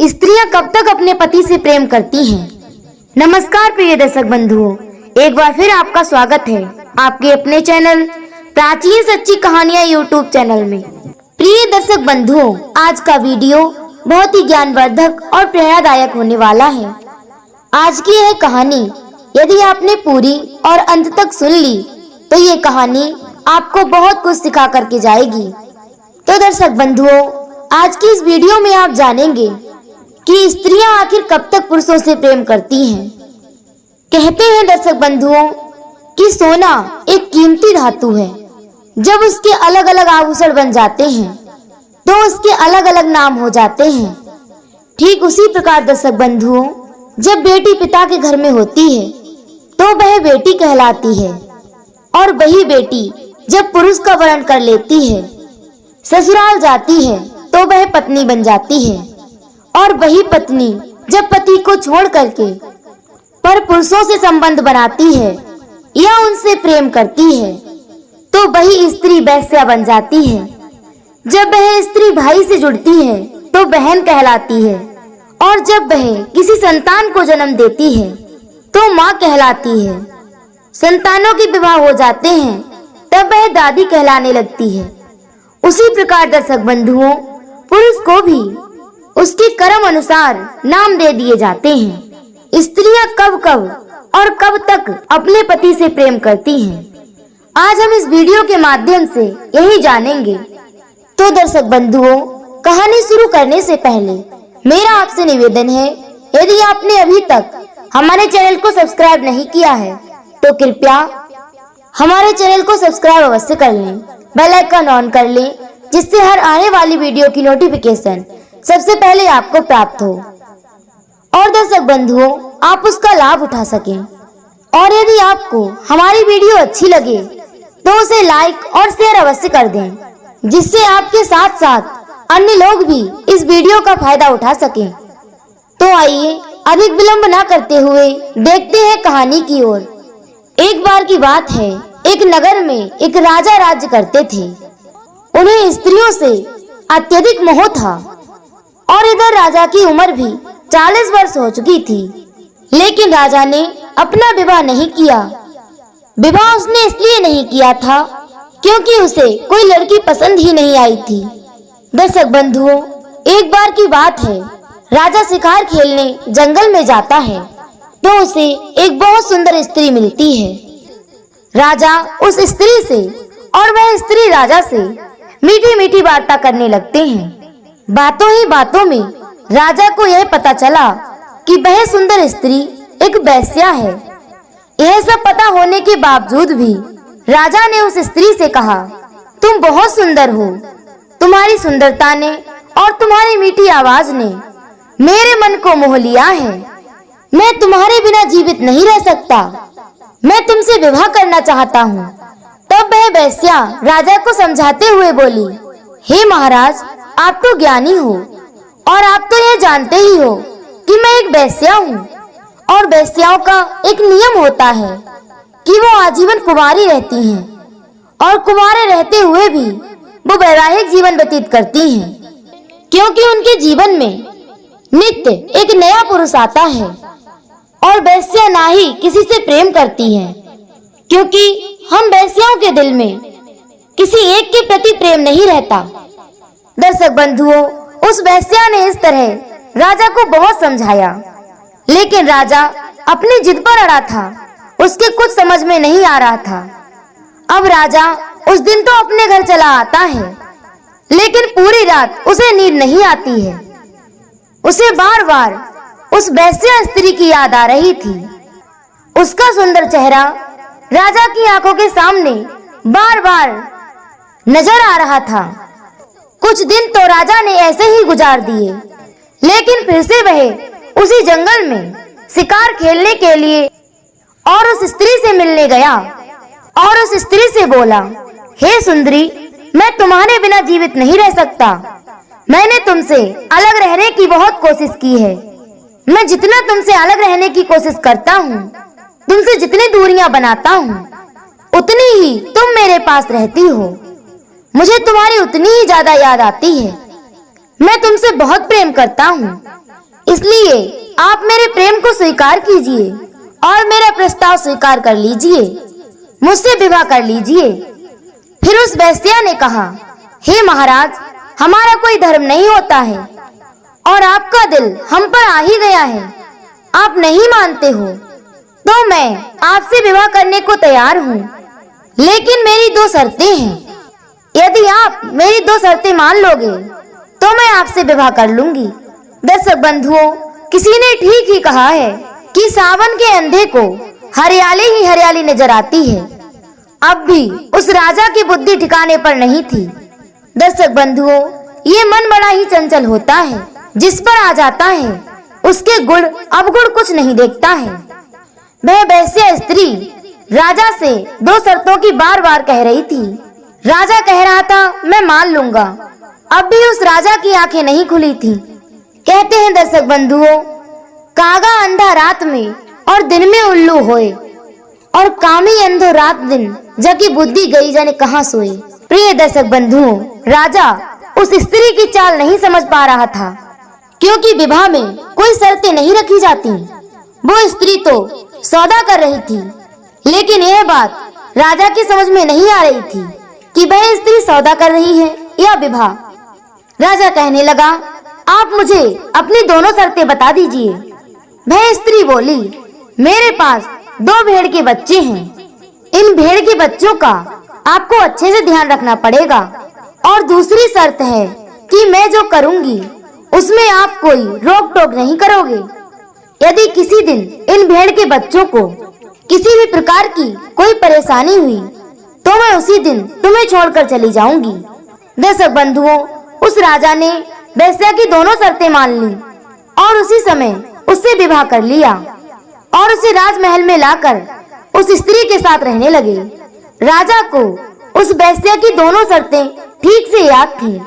स्त्रियां कब तक अपने पति से प्रेम करती हैं? नमस्कार प्रिय दर्शक बंधुओं, एक बार फिर आपका स्वागत है आपके अपने चैनल प्राचीन सच्ची कहानियां यूट्यूब चैनल में। प्रिय दर्शक बंधुओं, आज का वीडियो बहुत ही ज्ञानवर्धक और प्रेरणादायक होने वाला है। आज की यह कहानी यदि आपने पूरी और अंत तक सुन ली तो ये कहानी आपको बहुत कुछ सिखा करके जाएगी। तो दर्शक बंधुओं, आज की इस वीडियो में आप जानेंगे कि स्त्रियां आखिर कब तक पुरुषों से प्रेम करती हैं। कहते हैं दर्शक बंधुओं कि सोना एक कीमती धातु है। जब उसके अलग अलग आभूषण बन जाते हैं तो उसके अलग अलग नाम हो जाते हैं। ठीक उसी प्रकार दर्शक बंधुओं, जब बेटी पिता के घर में होती है तो वह बेटी कहलाती है, और वही बेटी जब पुरुष का वरण कर लेती है, ससुराल जाती है तो वह पत्नी बन जाती है, और वही पत्नी जब पति को छोड़ करके पर पुरुषों से संबंध बनाती है या उनसे प्रेम करती है तो वही स्त्री वेश्या बन जाती है। जब वह स्त्री भाई से जुड़ती है तो बहन कहलाती है, और जब वह किसी संतान को जन्म देती है तो माँ कहलाती है। संतानों के विवाह हो जाते हैं तब वह दादी कहलाने लगती है। उसी प्रकार दर्शक बंधुओं, पुरुष को भी उसके कर्म अनुसार नाम दे दिए जाते हैं। स्त्रियां कब कब और कब तक अपने पति से प्रेम करती हैं, आज हम इस वीडियो के माध्यम से यही जानेंगे। तो दर्शक बंधुओं, कहानी शुरू करने से पहले मेरा आपसे निवेदन है, यदि आपने अभी तक हमारे चैनल को सब्सक्राइब नहीं किया है तो कृपया हमारे चैनल को सब्सक्राइब अवश्य कर लें, बेल आइकन ऑन कर लें, जिससे हर आने वाली वीडियो की नोटिफिकेशन सबसे पहले आपको प्राप्त हो और दर्शक बंधुओं आप उसका लाभ उठा सकें। और यदि आपको हमारी वीडियो अच्छी लगे तो उसे लाइक और शेयर अवश्य कर दें, जिससे आपके साथ साथ अन्य लोग भी इस वीडियो का फायदा उठा सकें। तो आइए अधिक विलंब न करते हुए देखते हैं कहानी की ओर। एक बार की बात है, एक नगर में एक राजा राज्य करते थे। उन्हें स्त्रियों से अत्यधिक मोह था, और इधर राजा की उम्र भी 40 वर्ष हो चुकी थी, लेकिन राजा ने अपना विवाह नहीं किया। विवाह उसने इसलिए नहीं किया था क्योंकि उसे कोई लड़की पसंद ही नहीं आई थी। दर्शक बंधुओं, एक बार की बात है, राजा शिकार खेलने जंगल में जाता है तो उसे एक बहुत सुंदर स्त्री मिलती है। राजा उस स्त्री से और वह स्त्री राजा से मीठी मीठी वार्ता करने लगते हैं। बातों ही बातों में राजा को यह पता चला कि वह सुंदर स्त्री एक वेश्या है। यह सब पता होने के बावजूद भी राजा ने उस स्त्री से कहा, तुम बहुत सुंदर हो। तुम्हारी सुंदरता ने और तुम्हारी मीठी आवाज ने मेरे मन को मोह लिया है। मैं तुम्हारे बिना जीवित नहीं रह सकता। मैं तुमसे विवाह करना चाहता हूँ। तब वह वेश्या राजा को समझाते हुए बोली, हे महाराज, आप तो ज्ञानी हो और आप तो यह जानते ही हो कि मैं एक वेश्या हूँ, और वेश्याओं का एक नियम होता है कि वो आजीवन कुंवारी रहती हैं, और कुंवारे रहते हुए भी वो वैवाहिक जीवन व्यतीत करती हैं, क्योंकि उनके जीवन में नित्य एक नया पुरुष आता है। और वेश्या ना ही किसी से प्रेम करती हैं, क्योंकि हम वेश्याओं के दिल में किसी एक के प्रति प्रेम नहीं रहता। दर्शक बंधुओं, उस वेश्या ने इस तरह राजा को बहुत समझाया, लेकिन राजा अपनी जिद पर अड़ा था। उसके कुछ समझ में नहीं आ रहा था। अब राजा उस दिन तो अपने घर चला आता है, लेकिन पूरी रात उसे नींद नहीं आती है। उसे बार बार उस वेश्या स्त्री की याद आ रही थी। उसका सुंदर चेहरा राजा की आंखों के सामने बार बार नजर आ रहा था। कुछ दिन तो राजा ने ऐसे ही गुजार दिए, लेकिन फिर से वह उसी जंगल में शिकार खेलने के लिए और उस स्त्री से मिलने गया, और उस स्त्री से बोला, हे सुंदरी, मैं तुम्हारे बिना जीवित नहीं रह सकता। मैंने तुमसे अलग रहने की बहुत कोशिश की है। मैं जितना तुमसे अलग रहने की कोशिश करता हूँ, तुमसे जितनी दूरियां बनाता हूँ, उतनी ही तुम मेरे पास रहती हो। मुझे तुम्हारी उतनी ही ज्यादा याद आती है। मैं तुमसे बहुत प्रेम करता हूँ, इसलिए आप मेरे प्रेम को स्वीकार कीजिए और मेरा प्रस्ताव स्वीकार कर लीजिए, मुझसे विवाह कर लीजिए। फिर उस वेश्या ने कहा, हे महाराज, हमारा कोई धर्म नहीं होता है और आपका दिल हम पर आ ही गया है। आप नहीं मानते हो तो मैं आपसे विवाह करने को तैयार हूँ, लेकिन मेरी 2 शर्तें हैं। यदि आप मेरी 2 शर्तें मान लोगे तो मैं आपसे विवाह कर लूंगी। दर्शक बंधुओं, किसी ने ठीक ही कहा है कि सावन के अंधे को हरियाली ही हरियाली नजर आती है। अब भी उस राजा की बुद्धि ठिकाने पर नहीं थी। दर्शक बंधुओं, ये मन बड़ा ही चंचल होता है, जिस पर आ जाता है उसके गुण अवगुण कुछ नहीं देखता है। वह वेश्या स्त्री राजा से 2 शर्तों की बार बार कह रही थी। राजा कह रहा था, मैं मान लूंगा। अब भी उस राजा की आंखें नहीं खुली थी। कहते हैं दर्शक बंधुओं, कागा अंधा रात में और दिन में उल्लू होए, और कामी अंधो रात दिन जबकि बुद्धि गई जाने कहाँ सोए। प्रिय दर्शक बंधुओं, राजा उस स्त्री की चाल नहीं समझ पा रहा था, क्योंकि विवाह में कोई शर्तें नहीं रखी जाती। वो स्त्री तो सौदा कर रही थी, लेकिन यह बात राजा की समझ में नहीं आ रही थी कि वह स्त्री सौदा कर रही है या विवाह। राजा कहने लगा, आप मुझे अपनी दोनों शर्तें बता दीजिए। वह स्त्री बोली, मेरे पास 2 भेड़ के बच्चे हैं। इन भेड़ के बच्चों का आपको अच्छे से ध्यान रखना पड़ेगा, और दूसरी शर्त है कि मैं जो करूंगी उसमें आप कोई रोक टोक नहीं करोगे। यदि किसी दिन इन भेड़ के बच्चों को किसी भी प्रकार की कोई परेशानी हुई तो मैं उसी दिन तुम्हें छोड़कर चली जाऊंगी। दर्शक बंधुओं, उस राजा ने वेश्या की दोनों शर्तें मान ली और उसी समय उससे विवाह कर लिया और उसे राजमहल में लाकर उस स्त्री के साथ रहने लगे। राजा को उस वेश्या की दोनों शर्तें ठीक से याद थी,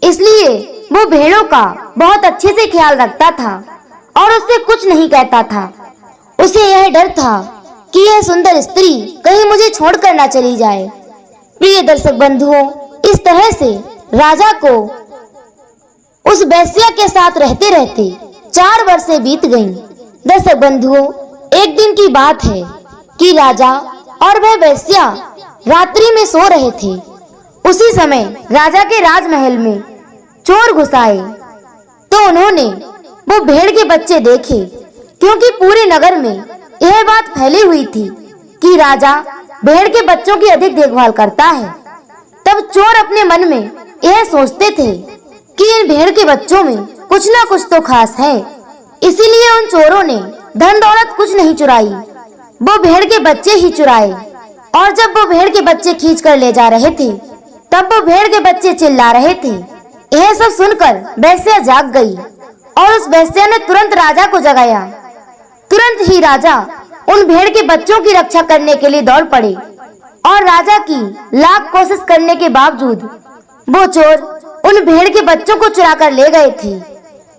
इसलिए वो भेड़ों का बहुत अच्छे से ख्याल रखता था और उससे कुछ नहीं कहता था। उसे यह डर था कि यह सुंदर स्त्री कहीं मुझे छोड़कर ना चली जाए। प्रिय दर्शक बंधुओं, इस तरह से राजा को उस वेश्या के साथ रहते रहते 4 वर्षें बीत गईं। दर्शक बंधुओं, एक दिन की बात है कि राजा और वह वेश्या रात्रि में सो रहे थे। उसी समय राजा के राजमहल में चोर घुस आए तो उन्होंने वो भेड़ के बच्चे देखे, क्योंकि पूरे नगर में यह बात फैली हुई थी कि राजा भेड़ के बच्चों की अधिक देखभाल करता है। तब चोर अपने मन में यह सोचते थे कि इन भेड़ के बच्चों में कुछ ना कुछ तो खास है, इसीलिए उन चोरों ने धन दौलत कुछ नहीं चुराई, वो भेड़ के बच्चे ही चुराए। और जब वो भेड़ के बच्चे खींच कर ले जा रहे थे तब वो भेड़ के बच्चे चिल्ला रहे थे। यह सब सुनकर वेश्या जाग गई और उस वेश्या ने तुरंत राजा को जगाया। तुरंत ही राजा उन भेड़ के बच्चों की रक्षा करने के लिए दौड़ पड़े और राजा की लाख कोशिश करने के बावजूद वो चोर उन भेड़ के बच्चों को चुरा कर ले गए थे।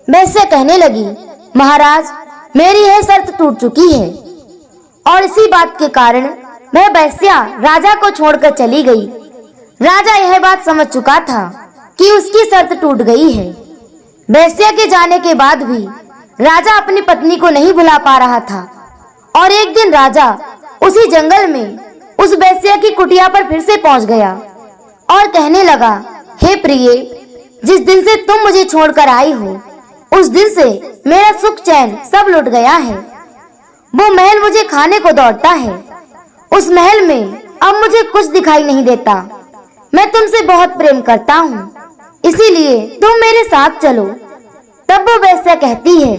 वेश्या कहने लगी, महाराज, मेरी यह शर्त टूट चुकी है। और इसी बात के कारण वह वेश्या राजा को छोड़कर चली गई। राजा यह बात समझ चुका था कि उसकी शर्त टूट गई है। वेश्या के जाने के बाद भी राजा अपनी पत्नी को नहीं भुला पा रहा था और एक दिन राजा उसी जंगल में उस वेश्या की कुटिया पर फिर से पहुंच गया और कहने लगा, हे प्रिय, जिस दिन से तुम मुझे छोड़कर आई हो उस दिन से मेरा सुख चैन सब लुट गया है। वो महल मुझे खाने को दौड़ता है, उस महल में अब मुझे कुछ दिखाई नहीं देता। मैं तुमसे बहुत प्रेम करता हूँ, इसीलिए तुम मेरे साथ चलो। तब वो वेश्या कहती है,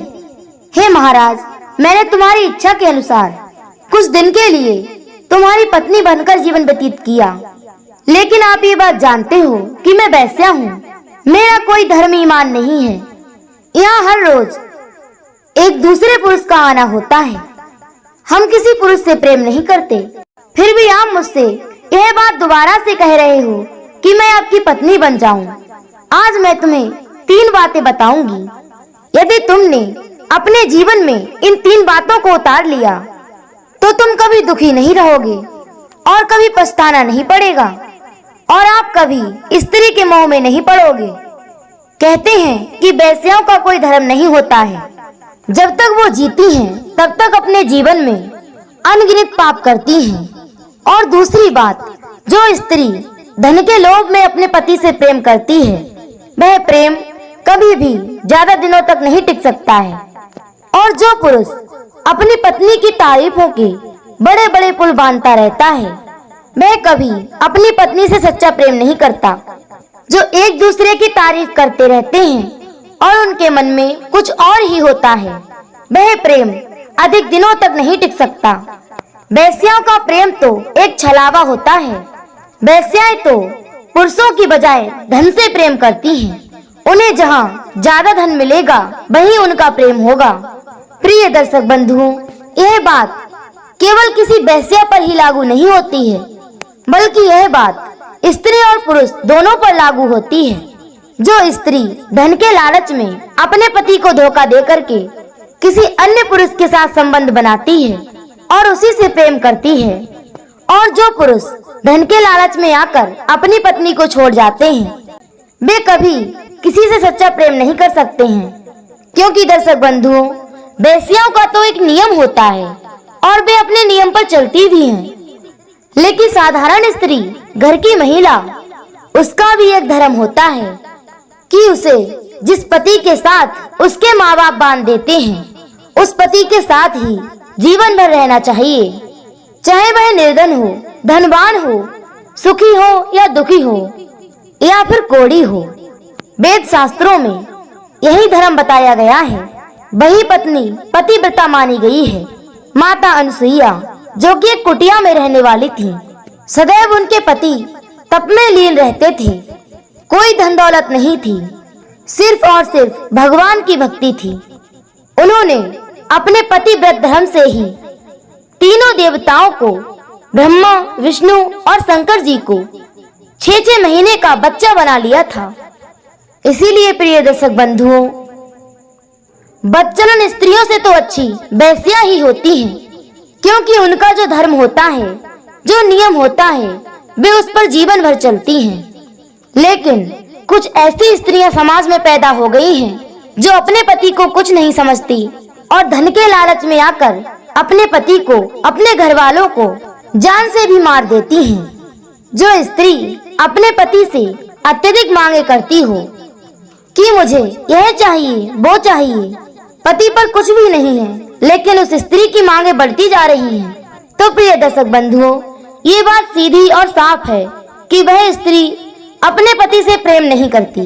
हे महाराज, मैंने तुम्हारी इच्छा के अनुसार कुछ दिन के लिए तुम्हारी पत्नी बनकर जीवन व्यतीत किया, लेकिन आप ये बात जानते हो कि मैं वेश्या हूँ, मेरा कोई धर्म ईमान नहीं है। यहाँ हर रोज एक दूसरे पुरुष का आना होता है, हम किसी पुरुष से प्रेम नहीं करते, फिर भी आप मुझसे यह बात दोबारा से कह रहे हो कि मैं आपकी पत्नी बन जाऊं। आज मैं तुम्हें 3 बातें बताऊंगी। यदि तुमने अपने जीवन में इन 3 बातों को उतार लिया तो तुम कभी दुखी नहीं रहोगे और कभी पछताना नहीं पड़ेगा और आप कभी स्त्री के मोह में नहीं पड़ोगे। कहते हैं कि वेश्याओं का कोई धर्म नहीं होता है। जब तक वो जीती हैं, तब तक अपने जीवन में अनगिनत पाप करती हैं। और दूसरी बात, जो स्त्री धन के लोभ में अपने पति से प्रेम करती है, वह प्रेम कभी भी ज्यादा दिनों तक नहीं टिक सकता है। और जो पुरुष अपनी पत्नी की तारीफों के बड़े बड़े पुल बांधता रहता है, वह कभी अपनी पत्नी से सच्चा प्रेम नहीं करता। जो एक दूसरे की तारीफ करते रहते हैं और उनके मन में कुछ और ही होता है, वह प्रेम अधिक दिनों तक नहीं टिक सकता। वेश्याओं का प्रेम तो एक छलावा होता है। वेश्याएं तो पुरुषों की बजाय धन से प्रेम करती हैं। उन्हें जहाँ ज्यादा धन मिलेगा, वहीं उनका प्रेम होगा। प्रिय दर्शक बंधुओं, यह बात केवल किसी वेश्या पर ही लागू नहीं होती है, बल्कि यह बात स्त्री और पुरुष दोनों पर लागू होती है। जो स्त्री धन के लालच में अपने पति को धोखा दे करके किसी अन्य पुरुष के साथ संबंध बनाती है और उसी से प्रेम करती है, और जो पुरुष धन के लालच में आकर अपनी पत्नी को छोड़ जाते हैं, वे कभी किसी से सच्चा प्रेम नहीं कर सकते हैं। क्योंकि दर्शक बंधुओं, वेश्याओं का तो एक नियम होता है और वे अपने नियम पर चलती भी हैं। लेकिन साधारण स्त्री, घर की महिला, उसका भी एक धर्म होता है कि उसे जिस पति के साथ उसके माँ बाप बांध देते हैं, उस पति के साथ ही जीवन भर रहना चाहिए। चाहे वह निर्धन हो, धनवान हो, सुखी हो या दुखी हो, या फिर कोढ़ी हो। वेद शास्त्रों में यही धर्म बताया गया है। वही पत्नी पतिव्रता मानी गई है। माता अनसुईया, जो कि एक कुटिया में रहने वाली थी, सदैव उनके पति तप में लीन रहते थे। कोई धन दौलत नहीं थी, सिर्फ और सिर्फ भगवान की भक्ति थी। उन्होंने अपने पतिव्रत धर्म से ही तीनों देवताओं को, ब्रह्मा, विष्णु और शंकर जी को 6-6 महीने का बच्चा बना लिया था। इसीलिए प्रिय दर्शक बंधुओं, बच्चलन स्त्रियों से तो अच्छी वेश्या ही होती हैं, क्योंकि उनका जो धर्म होता है, जो नियम होता है, वे उस पर जीवन भर चलती हैं। लेकिन कुछ ऐसी स्त्रियां समाज में पैदा हो गई हैं जो अपने पति को कुछ नहीं समझती और धन के लालच में आकर अपने पति को, अपने घर वालों को जान से भी मार देती हैं। जो स्त्री अपने पति से अत्यधिक मांगे करती हो कि मुझे यह चाहिए, वो चाहिए, पति पर कुछ भी नहीं है, लेकिन उस स्त्री की मांगे बढ़ती जा रही हैं, तो प्रिय दर्शक बंधुओं, ये बात सीधी और साफ है कि वह स्त्री अपने पति से प्रेम नहीं करती।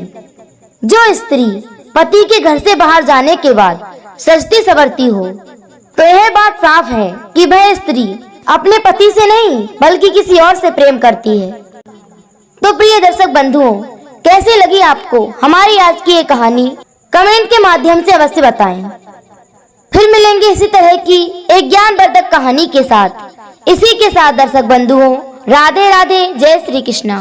जो स्त्री पति के घर से बाहर जाने के बाद सजती सवरती हो, तो यह बात साफ है कि वह स्त्री अपने पति से नहीं बल्कि किसी और से प्रेम करती है। तो प्रिय दर्शक बंधुओं, कैसी लगी आपको हमारी आज की ये कहानी? कमेंट के माध्यम से अवश्य बताएं। फिर मिलेंगे इसी तरह की एक ज्ञानवर्धक कहानी के साथ। इसी के साथ दर्शक बंधुओं, राधे राधे, जय श्री कृष्णा।